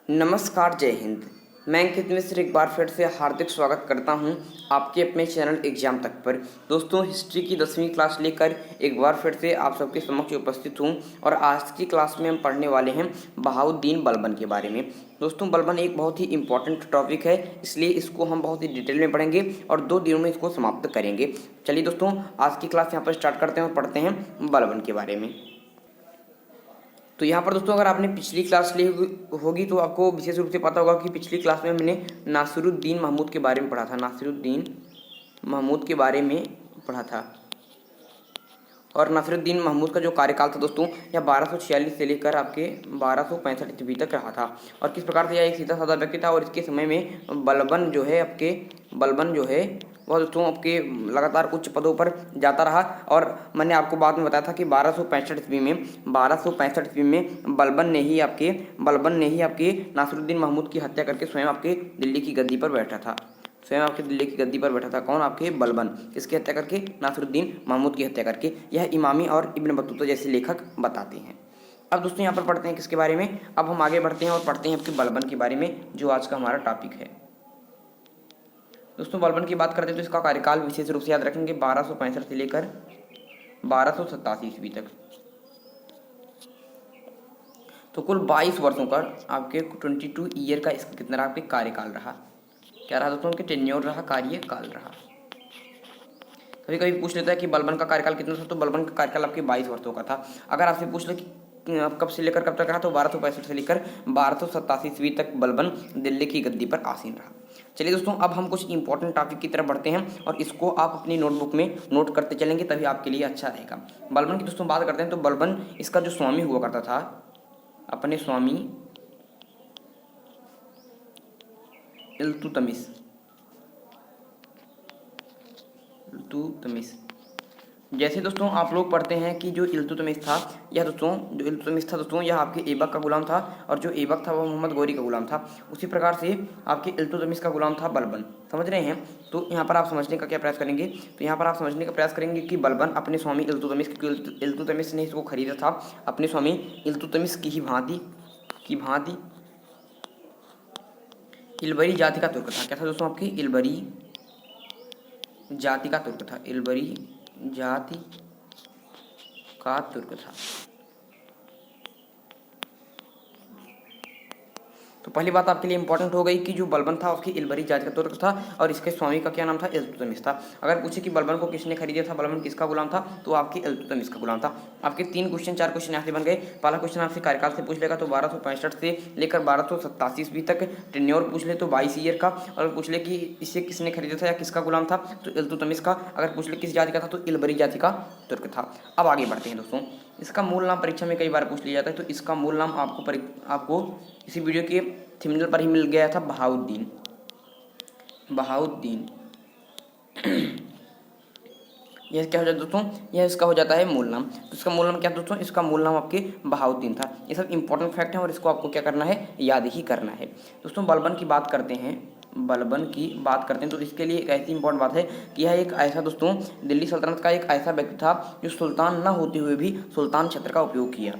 नमस्कार, जय हिंद। मैं अंकित मिश्र एक बार फिर से हार्दिक स्वागत करता हूं आपके अपने चैनल एग्जाम तक पर। दोस्तों, हिस्ट्री की 10वीं क्लास लेकर एक बार फिर से आप सबके समक्ष उपस्थित हूं और आज की क्लास में हम पढ़ने वाले हैं बहाउद्दीन बलबन के बारे में। दोस्तों, बलबन एक बहुत ही इंपॉर्टेंट टॉपिक है, इसलिए इसको हम बहुत ही डिटेल में पढ़ेंगे और 2 दिनों में इसको समाप्त करेंगे। चलिए दोस्तों, आज की क्लास यहाँ पर स्टार्ट करते हैं और पढ़ते हैं बलबन के बारे में। तो यहाँ पर दोस्तों, अगर आपने पिछली क्लास ली होगी तो आपको विशेष रूप से पता होगा कि पिछली क्लास में हमने नासिरुद्दीन महमूद के बारे में पढ़ा था। नासिरुद्दीन महमूद के बारे में पढ़ा था और नासिरुद्दीन महमूद का जो कार्यकाल था दोस्तों, यह 1246 से लेकर आपके 1265 ईस्वी तक रहा था। और किस प्रकार से यह एक सीधा साधा व्यक्ति था और इसके समय में बलबन जो है वह दोस्तों आपके लगातार उच्च पदों पर जाता रहा। और मैंने आपको बाद में बताया था कि 1265 ईस्वी में बलबन ने ही आपके नासिरुद्दीन महमूद की हत्या करके स्वयं आपके दिल्ली की गद्दी पर बैठा था। कौन? आपके बलबन। किसकी हत्या करके? नासिरुद्दीन महमूद की हत्या करके। यह इमामी और इब्न बतूता जैसे लेखक बताते हैं। अब दोस्तों यहाँ पर पढ़ते हैं किसके बारे में। अब हम आगे बढ़ते हैं और पढ़ते हैं आपके बलबन के बारे में, जो आज का हमारा टॉपिक है। दोस्तों, बलबन की बात करते हैं तो इसका कार्यकाल विशेष रूप से याद रखेंगे 1265 से लेकर 1287 ईस्वी तक। तो कुल 22 वर्षों का आपके 22 ईयर का इसका कितना रहा? आपके कार्यकाल रहा। क्या रहा दोस्तों? उनके टेन्योर रहा, कार्यकाल रहा। कभी कभी पूछ लेता है कि बलबन का कार्यकाल कितना था, तो बलबन का कार्यकाल आपके 22 वर्षों का था। अगर आपसे पूछ ले कि कब से लेकर कब तक रहा, तो 1265 से लेकर 1287 ईस्वी तक बलबन दिल्ली की गद्दी पर आसीन रहा। चलिए दोस्तों, अब हम कुछ इंपॉर्टेंट टॉपिक की तरफ बढ़ते हैं और इसको आप अपनी नोटबुक में नोट करते चलेंगे, तभी आपके लिए अच्छा रहेगा। बलबन की दोस्तों बात करते हैं तो बलबन इसका जो स्वामी हुआ करता था, अपने स्वामी इल्तुतमिश। जैसे दोस्तों आप लोग पढ़ते हैं कि जो इल्तुतमिश था, यह आपके ऐबक का गुलाम था और जो ऐबक था वह मोहम्मद गौरी का गुलाम था। उसी प्रकार से आपके इल्तुतमिश का गुलाम था बलबन। समझ रहे हैं? तो यहाँ पर आप समझने का प्रयास करेंगे कि बलबन अपने स्वामी इल्तुतमिश ने इसको खरीदा था अपने स्वामी इल्तुतमिश की भांति इल्बरी जाति का तुर्क था। क्या था दोस्तों? आपकी इल्बरी जाति का तुर्क था। तो पहली बात आपके लिए इंपॉर्टेंट हो गई कि जो बलबन था उसकी इल्बरी जाति का तुर्क था और इसके स्वामी का क्या नाम था? इल्तुतमिश था। अगर पूछे कि बलबन को किसने खरीदा था, बलबन किसका गुलाम था, तो आपके इल्तुतमिश का गुलाम था। आपके 4 क्वेश्चन यहाँ से बन गए। पहला क्वेश्चन आपसे कार्यकाल से पूछ लेगा तो 1265 से लेकर 1287 ईस्वी तक। टेन्योर पूछ ले तो 22 ईयर का। अगर पूछ ले कि इसे किसने खरीदा था या किसका गुलाम था, तो इल्तुतमिश का। अगर पूछ ले किस जाति का था, तो इल्बरी जाति का तुर्क था। अब आगे बढ़ते हैं दोस्तों। इसका मूल नाम परीक्षा में कई बार पूछ लिया जाता है, तो इसका मूल नाम आपको इसी वीडियो के थंबनेल पर ही मिल गया था, बहाउद्दीन। यह क्या हो जाता है दोस्तों? यह इसका हो जाता है मूल नाम। तो इसका मूल नाम क्या दोस्तों? इसका मूल नाम आपके बहाउद्दीन था। ये सब इंपॉर्टेंट फैक्ट हैं और इसको आपको क्या करना है? याद ही करना है। दोस्तों, बलबन की बात करते हैं तो इसके लिए एक ऐसी इंपॉर्टेंट बात है कि यह एक ऐसा दोस्तों दिल्ली सल्तनत का एक ऐसा व्यक्ति था जो सुल्तान न होते हुए भी सुल्तान छत्र का उपयोग किया।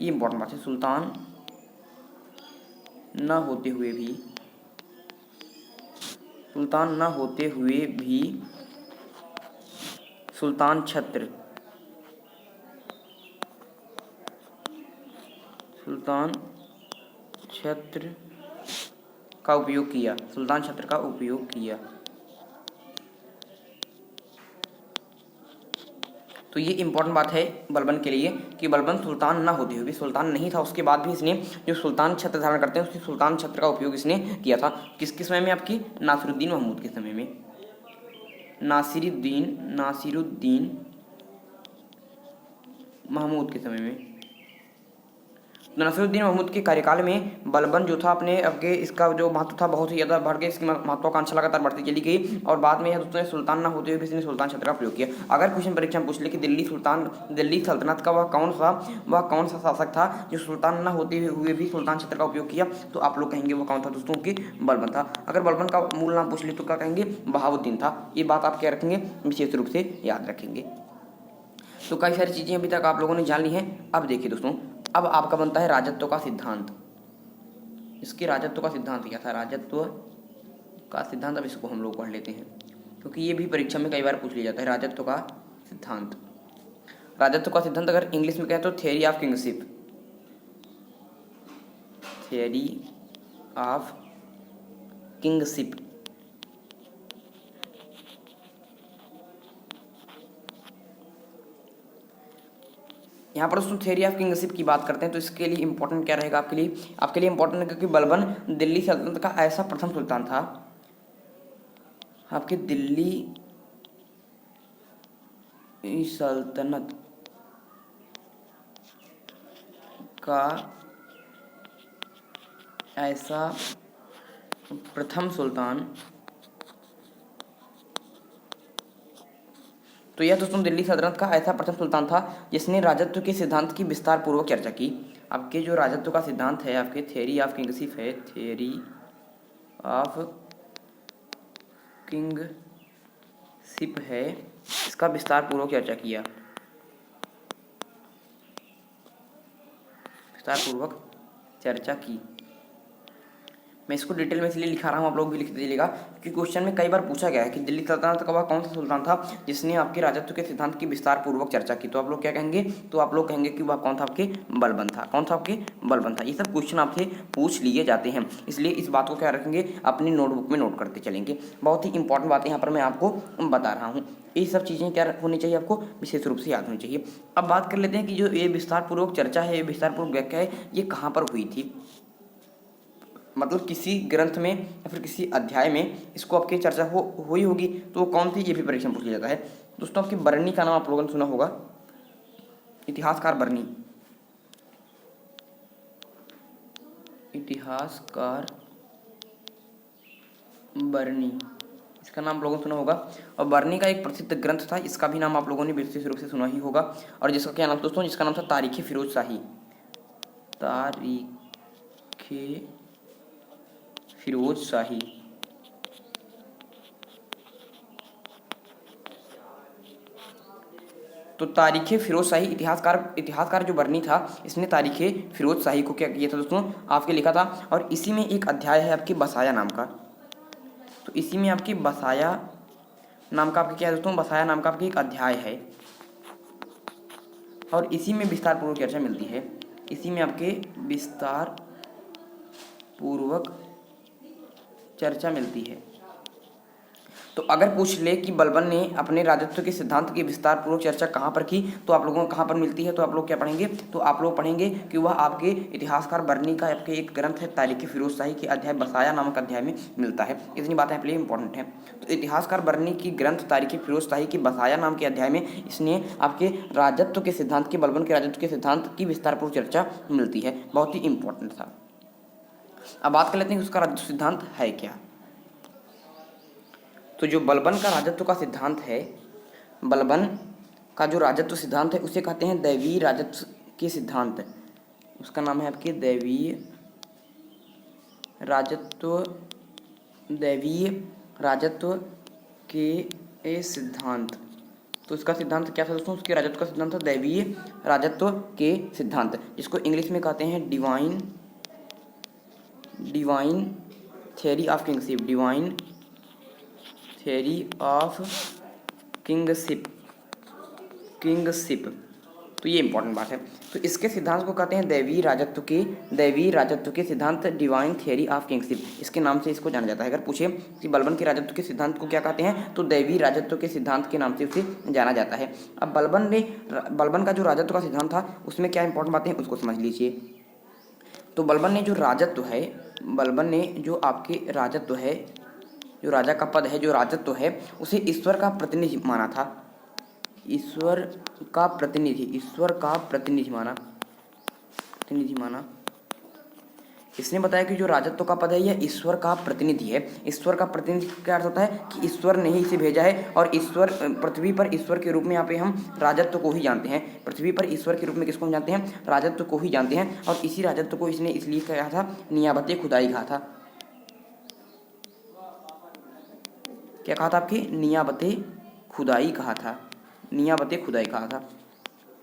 ये इंपॉर्टेंट बात है, सुल्तान न होते हुए भी सुल्तान छत्र का उपयोग किया। तो ये इंपॉर्टेंट बात है बलबन के लिए कि बलबन सुल्तान न होते हुए भी, सुल्तान नहीं था उसके बाद भी इसने जो सुल्तान छत्र धारण करते हैं उसकी सुल्तान छत्र का उपयोग इसने किया था। किसके समय में? आपकी नासिरुद्दीन महमूद के समय में। नासिरुद्दीन महमूद के समय में। नासिरुद्दीन महमूद के कार्यकाल में बलबन जो था अपने इसका जो महत्व था बहुत ही ज़्यादा बढ़ गया। इसकी महत्वाकांक्षा लगातार बढ़ती चली गई और बाद में यह दोस्तों सुल्तान न होते हुए भी इसने सुल्तान छत्र का प्रयोग किया। अगर क्वेश्चन परीक्षा में पूछ ले कि दिल्ली सल्तनत का वह कौन सा शासक था जो सुल्तान न होते हुए भी सुल्तान छत्र का उपयोग किया, तो आप लोग कहेंगे वो कौन था दोस्तों? कि बलबन था। अगर बलबन का मूल नाम पूछ ले तो क्या कहेंगे? बहाउद्दीन था। ये बात आप क्या रखेंगे? विशेष रूप से याद रखेंगे। तो कई सारी चीज़ें अभी तक आप लोगों ने जान ली हैं। अब देखिए दोस्तों, अब आपका बनता है राजत्व का सिद्धांत। इसके राजत्व का सिद्धांत क्या था? राजत्व का सिद्धांत, अब इसको हम लोग पढ़ लेते हैं क्योंकि ये भी परीक्षा में कई बार पूछ लिया जाता है। राजत्व का सिद्धांत, राजत्व का सिद्धांत अगर इंग्लिश में कहें तो theory of kingship, theory of kingship. यहाँ पर दोस्तों थ्योरी ऑफ किंगशिप की बात करते हैं तो इसके लिए इंपॉर्टेंट क्या रहेगा आपके लिए इंपॉर्टेंट है क्योंकि बलबन दिल्ली सल्तनत का ऐसा प्रथम सुल्तान था, आपके दिल्ली सल्तनत का ऐसा प्रथम सुल्तान, तो यह दोस्तों दिल्ली सल्तनत का ऐसा प्रथम सुल्तान था जिसने राजत्व के सिद्धांत की विस्तार पूर्वक चर्चा की। आपके जो राजत्व का सिद्धांत है, आपके थ्योरी ऑफ किंगशिप है, थ्योरी ऑफ किंगशिप है, इसका विस्तार पूर्वक चर्चा किया, विस्तार पूर्वक चर्चा की। मैं इसको डिटेल में इसलिए लिखा रहा हूँ, आप लोग भी लिख दीजिएगा क्योंकि क्वेश्चन में कई बार पूछा गया है कि दिल्ली सल्तनत का वह कौन सा सुल्तान था जिसने आपके राजत्व के सिद्धांत की विस्तार पूर्वक चर्चा की। तो आप लोग क्या कहेंगे? तो आप लोग कहेंगे कि वह कौन था? आपके बलबन था। कौन था? आपके बलबन था। ये सब क्वेश्चन आपसे पूछ लिए जाते हैं, इसलिए इस बात को क्या रखेंगे? अपनी नोटबुक में नोट करते चलेंगे। बहुत ही इंपॉर्टेंट बातें यहाँ पर मैं आपको बता रहा हूँ। ये सब चीज़ें क्या होनी चाहिए? आपको विशेष रूप से याद होनी चाहिए। अब बात कर लेते हैं कि जो ये विस्तार पूर्वक चर्चा है, ये विस्तार पूर्वक व्याख्या है, ये कहाँ पर हुई थी? मतलब किसी ग्रंथ में या फिर किसी अध्याय में इसको आपकी चर्चा हुई होगी, तो वो कौन सी? ये भी परीक्षा में पूछ लिया जाता है। दोस्तों आपकी बर्नी का नाम आप लोगों ने सुना होगा, इतिहासकार बर्नी, इतिहासकार बर्नी, इसका नाम आप लोगों ने सुना होगा। और बर्नी का एक प्रसिद्ध ग्रंथ था, इसका भी नाम आप लोगों ने विशेष रूप से सुना ही होगा, और जिसका क्या नाम दोस्तों? जिसका नाम था तारीख़ फिरोज शाही, तारीख़ फिरोज शाही। तो तारीख़ फिरोज शाही, इतिहासकार जो बर्नी था, इसने तारीख़ फिरोज शाही को क्या किया था दोस्तों? आपके लिखा था। और इसी में एक अध्याय है आपकी बसाया नाम का, तो इसी में आपकी बसाया नाम का आपके क्या है दोस्तों? बसाया नाम का आपकी एक अध्याय है, और इसी में विस्तार पूर्वक चर्चा मिलती है, इसी में आपके विस्तार पूर्वक चर्चा मिलती है। तो अगर पूछ ले कि बलबन ने अपने राजत्व के सिद्धांत की विस्तार पूर्वक चर्चा कहाँ पर की, तो आप लोगों को कहाँ पर मिलती है? तो आप लोग क्या पढ़ेंगे? तो आप लोग पढ़ेंगे कि वह आपके इतिहासकार बर्नी का आपके एक ग्रंथ है तारीख़ फिरोज शाही के अध्याय बसाया नामक अध्याय में मिलता है। इतनी बातें आपके लिए इंपॉर्टेंट है। तो इतिहासकार बर्नी की ग्रंथ तारीख़ फिरोज शाही के बसाया नाम के अध्याय में इसने आपके राजत्व के सिद्धांत की, बलबन के राजत्व के सिद्धांत की विस्तार पूर्वक चर्चा मिलती है। बहुत ही इंपॉर्टेंट था। अब बात कर लेते हैं कि उसका राजत्व सिद्धांत है क्या। तो जो बलबन का राजत्व का सिद्धांत है, बलबन का जो राजत्व सिद्धांत है उसे कहते हैं दैवीय राजत्व के सिद्धांत। उसका नाम है आपके दैवीय राजत्व के सिद्धांत। तो इसका सिद्धांत क्या था दोस्तों? उसके राजत्व का सिद्धांत था दैवीय राजत्व के सिद्धांत, जिसको इंग्लिश में कहते हैं divine theory of kingship, divine theory of kingship. तो ये इंपॉर्टेंट बात है। तो इसके सिद्धांत को कहते हैं दैवीय राजत्व के सिद्धांत, डिवाइन थ्योरी ऑफ किंगशिप, इसके नाम से इसको जाना जाता है। अगर पूछे कि बलबन के राजत्व के सिद्धांत को क्या कहते हैं, तो दैवीय राजत्व के सिद्धांत के नाम से उसे जाना जाता है। अब बलबन का जो राजत्व का सिद्धांत था उसमें क्या इंपॉर्टेंट बातें हैं उसको समझ लीजिए। तो बलबन ने जो आपके राजत्व है, जो राजा का पद है, जो राजत्व है, उसे ईश्वर का प्रतिनिधि माना था, ईश्वर का प्रतिनिधि माना। इसने बताया कि जो राजत्व का पद है यह ईश्वर का प्रतिनिधि है। ईश्वर का प्रतिनिधि क्या अर्थ होता है? कि ईश्वर ने ही इसे भेजा है, और ईश्वर पृथ्वी पर ईश्वर के रूप में यहाँ पे हम राजत्व को ही जानते हैं। पृथ्वी पर ईश्वर के रूप में किसको हम जानते हैं? राजत्व को ही जानते हैं। और इसी राजत्व को इसने इसलिए कहा था नियाबत खुदाई कहा था। क्या कहा था? आपकी नियाबत खुदाई कहा था।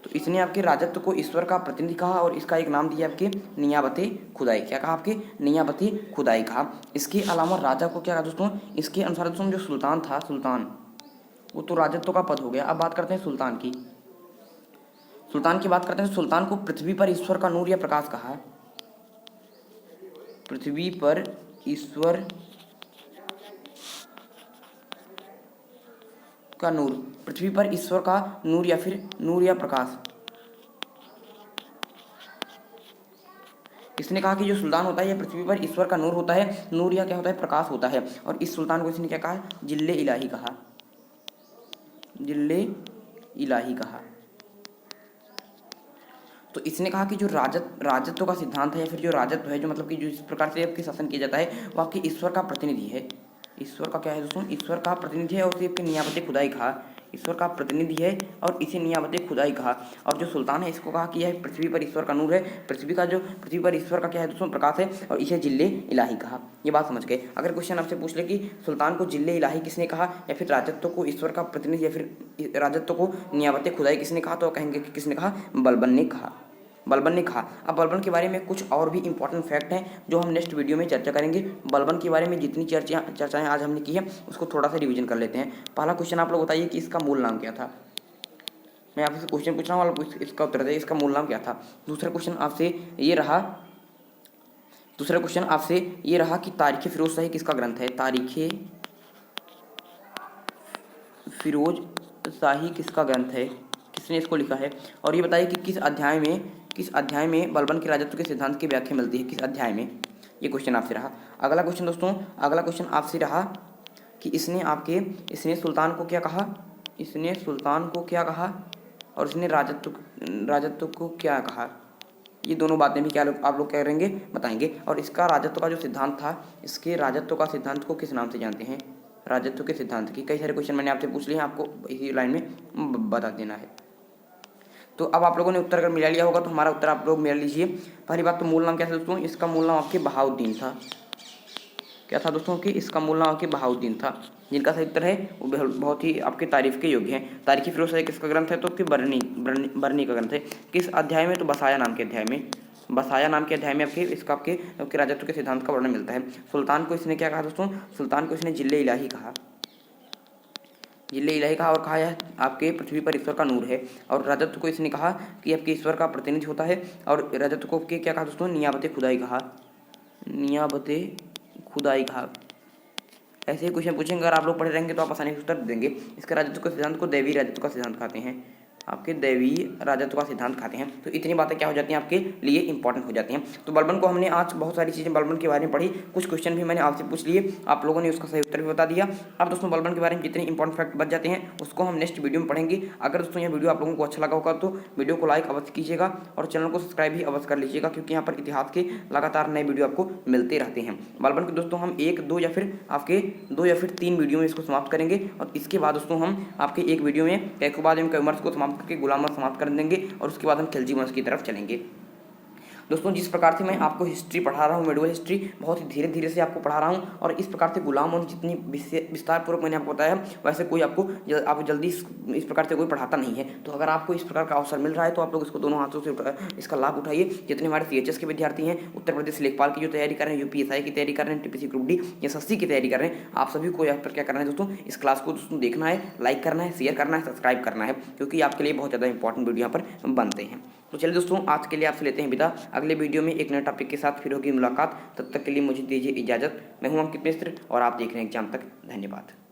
तो इसने आपके राजत्व को ईश्वर का प्रतिनिधि कहा और इसका एक नाम दिया आपके नियाबते खुदाई। क्या कहा आपके? नियाबते खुदाई कहा। इसके अलावा राजा को क्या कहा दोस्तों? इसके अनुसार दोस्तों जो सुल्तान था, सुल्तान वो तो राजत्व का पद हो गया। अब बात करते हैं सुल्तान की। सुल्तान की बात करते हैं। सुल्तान को पृथ्वी पर ईश्वर का नूर या प्रकाश कहा है। पृथ्वी पर ईश्वर का नूर, पृथ्वी पर ईश्वर का नूर या फिर नूर या प्रकाश। इसने कहा कि जो सुल्तान होता है यह पृथ्वी पर ईश्वर का नूर होता है। नूर या क्या होता है? प्रकाश होता है। और इस सुल्तान को इसने क्या कहा? जिल्ले इलाही कहा। जिल्ले इलाही कहा। तो इसने कहा कि जो राजत्व का सिद्धांत है या फिर जो राजत्व है, जो मतलब कि जो इस प्रकार से आपके शासन किया जाता है वो आपके ईश्वर का प्रतिनिधि है। ईश्वर का क्या है दोस्तों? ईश्वर का प्रतिनिधि है और इसे आपके नियामत खुदाई कहा। ईश्वर का प्रतिनिधि है और इसे नियामत खुदाई कहा। और जो सुल्तान है इसको कहा कि यह पृथ्वी पर ईश्वर का नूर है। पृथ्वी पर ईश्वर का क्या है दोस्तों? प्रकाश है और इसे जिल्ले इलाही कहा। ये बात समझ गए। अगर क्वेश्चन आपसे पूछ ले कि सुल्तान को जिल्ले इलाही किसने कहा या फिर राजत्व को ईश्वर का प्रतिनिधि या फिर राजत्व को नियामत खुदाई किसने कहा, तो कहेंगे कि किसने कहा? बलबन ने कहा। बलबन ने कहा। अब बलबन के बारे में कुछ और भी इंपॉर्टेंट फैक्ट हैं जो हम नेक्स्ट वीडियो में चर्चा करेंगे। बलबन के बारे में जितनी चर्चाएं आज हमने की है उसको थोड़ा सा रिवीजन कर लेते हैं। पहला क्वेश्चन आप लोग बताइए कि इसका मूल नाम क्या था। मैं आपसे क्वेश्चन पूछ रहा हूँ, आप इसका उत्तर दें, इसका मूल नाम क्या था। दूसरा क्वेश्चन आपसे ये रहा कि तारीख फिरोज शाही किसका ग्रंथ है। तारीख फिरोज शाही किसका ग्रंथ है, किसने इसको लिखा है। और ये बताइए कि किस अध्याय में बलबन के राजत्व के सिद्धांत की व्याख्या मिलती है, किस अध्याय में। ये क्वेश्चन आपसे रहा। अगला क्वेश्चन आपसे रहा कि इसने सुल्तान को क्या कहा। इसने सुल्तान को क्या कहा और इसने राजत्व को क्या कहा। ये दोनों बातें भी क्या आप लोग क्या करेंगे? बताएंगे। और इसका राजत्व का जो सिद्धांत था, इसके राजत्व का सिद्धांत को किस नाम से जानते हैं। राजत्व के सिद्धांत की कई सारे क्वेश्चन मैंने आपसे पूछ लिए हैं, आपको इसी लाइन में बता देना है। तो अब आप लोगों ने उत्तर अगर मिला लिया होगा तो हमारा उत्तर आप लोग मिला लीजिए। पहली बात तो मूल नाम क्या था दोस्तों? इसका मूल नाम आपके बहाउद्दीन था। क्या था दोस्तों कि इसका मूल नाम आपके बहाउद्दीन था। जिनका सही उत्तर है वो बहुत ही आपके तारीफ के योग्य हैं। तारीख फिरोज शाही किसका ग्रंथ है, तो आपके बरनी का ग्रंथ है। किस अध्याय में, तो बसाया नाम के अध्याय में आपके राजत्व के सिद्धांत का वर्णन मिलता है। सुल्तान को इसने क्या कहा दोस्तों? सुल्तान को इसने जिल्ले इलाही कहा। और कहा है आपके पृथ्वी पर ईश्वर का नूर है। और राजत्व को इसने कहा कि आपके ईश्वर का प्रतिनिधि होता है। और राजत्व को क्या कहा दोस्तों? नियाबते खुदाई कहा। ऐसे ही क्वेश्चन पूछेंगे, अगर आप लोग पढ़े रहेंगे तो आप आसानी से उत्तर देंगे। इसके राजत्व के सिद्धांत को दैवीय राजत्व का सिद्धांत कहते हैं। आपके दैवीय राजत्व का सिद्धांत खाते हैं। तो इतनी बातें क्या हो जाती हैं, आपके लिए इंपॉर्टेंट हो जाती हैं। तो बलबन को हमने आज बहुत सारी चीज़ें बलबन के बारे में पढ़ी। कुछ क्वेश्चन भी मैंने आपसे पूछ लिए, आप लोगों ने उसका सही उत्तर भी बता दिया। अब दोस्तों बलबन के बारे में जितने इंपॉर्टेंट फैक्ट बच जाते हैं उसको हम नेक्स्ट वीडियो में पढ़ेंगे। अगर दोस्तों यह वीडियो आप लोगों को अच्छा लगा होगा तो वीडियो को लाइक अवश्य कीजिएगा और चैनल को सब्सक्राइब भी अवश्य कर लीजिएगा, क्योंकि यहाँ पर इतिहास के लगातार नए वीडियो आपको मिलते रहते हैं। बलबन के दोस्तों हम 1, 2 या फिर 3 वीडियो में इसको समाप्त करेंगे। और इसके बाद दोस्तों हम आपके एक वीडियो में कैकोबाद एवं कैमर्स को समाप्त करके गुलाम समाप्त कर देंगे और उसके बाद हम खिलजी वंश की तरफ चलेंगे। दोस्तों जिस प्रकार से मैं आपको हिस्ट्री पढ़ा रहा हूँ, मेडुअल हिस्ट्री बहुत ही धीरे धीरे से आपको पढ़ा रहा हूँ, और इस प्रकार से गुलाम वंश जितनी विस्तारपूर्वक मैंने आपको बताया वैसे कोई आपको जल्दी इस प्रकार से कोई पढ़ाता नहीं है। तो अगर आपको इस प्रकार का अवसर मिल रहा है तो आप लोग इसको दोनों हाथों से इसका लाभ उठाइए। जितने हमारे CHS के विद्यार्थी हैं, उत्तर प्रदेश लेखपाल की जो तैयारी कर रहे हैं, UPSI की तैयारी कर रहे हैं, TPC ग्रुप D या SSC की तैयारी कर रहे हैं, आप सभी को यहाँ पर क्या करना है दोस्तों, इस क्लास को दोस्तों देखना है, लाइक करना है, शेयर करना है, सब्सक्राइब करना है, क्योंकि आपके लिए बहुत ज़्यादा इंपॉर्टेंट वीडियो यहाँ पर बनते हैं। तो चलिए दोस्तों आज के लिए आपसे लेते हैं विदा। अगले वीडियो में एक नए टॉपिक के साथ फिर होगी मुलाकात। तब तक के लिए मुझे दीजिए इजाज़त। मैं हूं अंकित मिश्र और आप देख रहे हैं एग्जाम तक। धन्यवाद।